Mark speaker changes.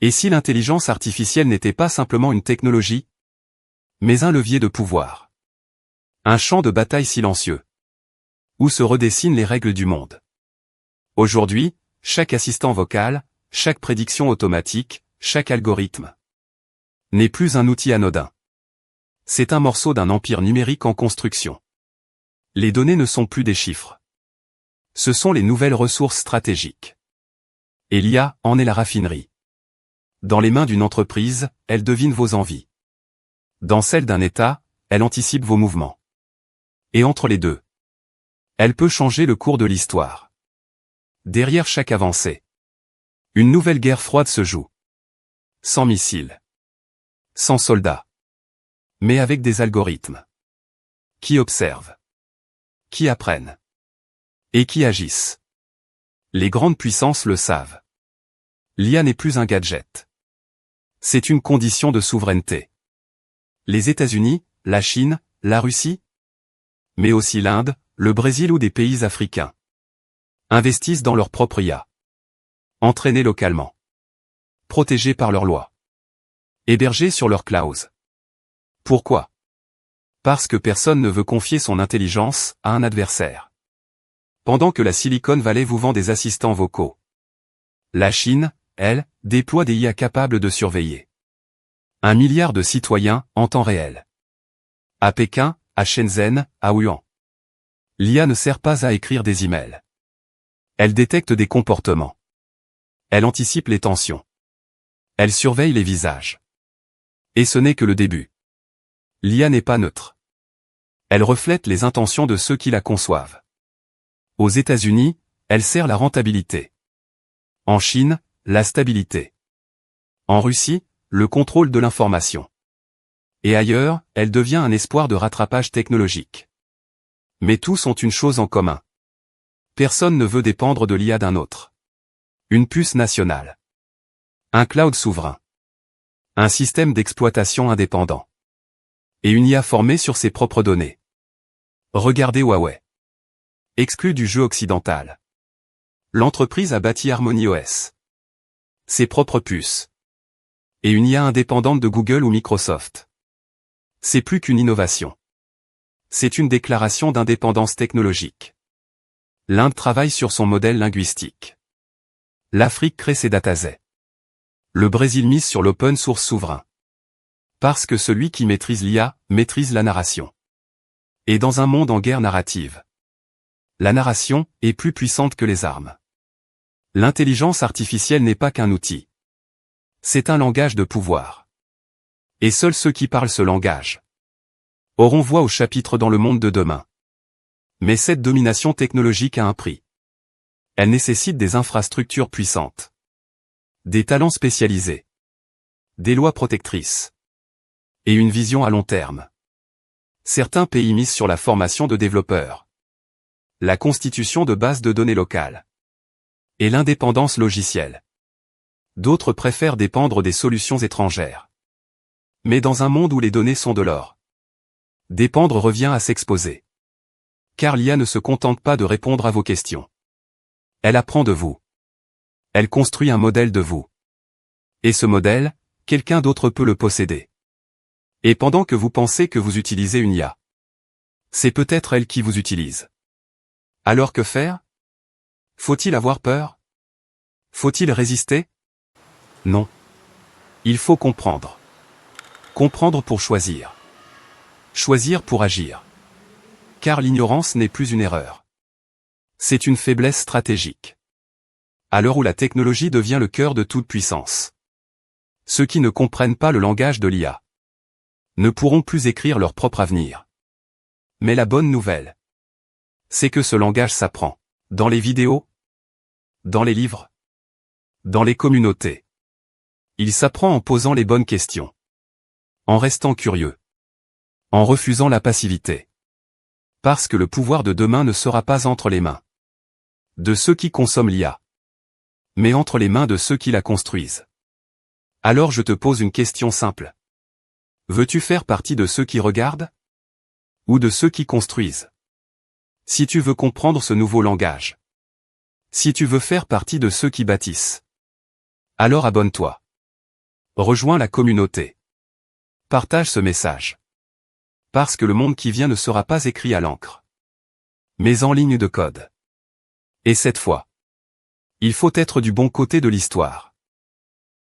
Speaker 1: Et si l'intelligence artificielle n'était pas simplement une technologie, mais un levier de pouvoir? Un champ de bataille silencieux, où se redessinent les règles du monde. Aujourd'hui, chaque assistant vocal, chaque prédiction automatique, chaque algorithme n'est plus un outil anodin. C'est un morceau d'un empire numérique en construction. Les données ne sont plus des chiffres. Ce sont les nouvelles ressources stratégiques. Et l'IA en est la raffinerie. Dans les mains d'une entreprise, elle devine vos envies. Dans celle d'un État, elle anticipe vos mouvements. Et entre les deux, elle peut changer le cours de l'histoire. Derrière chaque avancée, une nouvelle guerre froide se joue. Sans missiles. Sans soldats. Mais avec des algorithmes. Qui observent. Qui apprennent. Et qui agissent. Les grandes puissances le savent. L'IA n'est plus un gadget. C'est une condition de souveraineté. Les États-Unis, la Chine, la Russie, mais aussi l'Inde, le Brésil ou des pays africains, investissent dans leur propre IA. Entraînés localement. Protégés par leurs lois. Hébergés sur leur cloud. Pourquoi? Parce que personne ne veut confier son intelligence à un adversaire. Pendant que la Silicon Valley vous vend des assistants vocaux, la Chine, elle, déploie des IA capables de surveiller 1 milliard de citoyens en temps réel. À Pékin, à Shenzhen, à Wuhan. L'IA ne sert pas à écrire des emails. Elle détecte des comportements. Elle anticipe les tensions. Elle surveille les visages. Et ce n'est que le début. L'IA n'est pas neutre. Elle reflète les intentions de ceux qui la conçoivent. Aux États-Unis, elle sert la rentabilité. En Chine, la stabilité. En Russie, le contrôle de l'information. Et ailleurs, elle devient un espoir de rattrapage technologique. Mais tous ont une chose en commun. Personne ne veut dépendre de l'IA d'un autre. Une puce nationale. Un cloud souverain. Un système d'exploitation indépendant. Et une IA formée sur ses propres données. Regardez Huawei. Exclu du jeu occidental. L'entreprise a bâti HarmonyOS. Ses propres puces. Et une IA indépendante de Google ou Microsoft. C'est plus qu'une innovation. C'est une déclaration d'indépendance technologique. L'Inde travaille sur son modèle linguistique. L'Afrique crée ses datasets. Le Brésil mise sur l'open source souverain. Parce que celui qui maîtrise l'IA, maîtrise la narration. Et dans un monde en guerre narrative, la narration est plus puissante que les armes. L'intelligence artificielle n'est pas qu'un outil. C'est un langage de pouvoir. Et seuls ceux qui parlent ce langage auront voix au chapitre dans le monde de demain. Mais cette domination technologique a un prix. Elle nécessite des infrastructures puissantes. Des talents spécialisés. Des lois protectrices. Et une vision à long terme. Certains pays misent sur la formation de développeurs. La constitution de bases de données locales. Et l'indépendance logicielle. D'autres préfèrent dépendre des solutions étrangères. Mais dans un monde où les données sont de l'or, dépendre revient à s'exposer. Car l'IA ne se contente pas de répondre à vos questions. Elle apprend de vous. Elle construit un modèle de vous. Et ce modèle, quelqu'un d'autre peut le posséder. Et pendant que vous pensez que vous utilisez une IA, c'est peut-être elle qui vous utilise. Alors que faire? Faut-il avoir peur? Faut-il résister? Non. Il faut comprendre. Comprendre pour choisir. Choisir pour agir. Car l'ignorance n'est plus une erreur. C'est une faiblesse stratégique. À l'heure où la technologie devient le cœur de toute puissance, ceux qui ne comprennent pas le langage de l'IA ne pourront plus écrire leur propre avenir. Mais la bonne nouvelle, c'est que ce langage s'apprend. Dans les vidéos, dans les livres, dans les communautés. Il s'apprend en posant les bonnes questions. En restant curieux. En refusant la passivité. Parce que le pouvoir de demain ne sera pas entre les mains de ceux qui consomment l'IA, mais entre les mains de ceux qui la construisent. Alors je te pose une question simple. Veux-tu faire partie de ceux qui regardent? Ou de ceux qui construisent? Si tu veux comprendre ce nouveau langage, si tu veux faire partie de ceux qui bâtissent, alors abonne-toi. Rejoins la communauté. Partage ce message. Parce que le monde qui vient ne sera pas écrit à l'encre, mais en ligne de code. Et cette fois, il faut être du bon côté de l'histoire.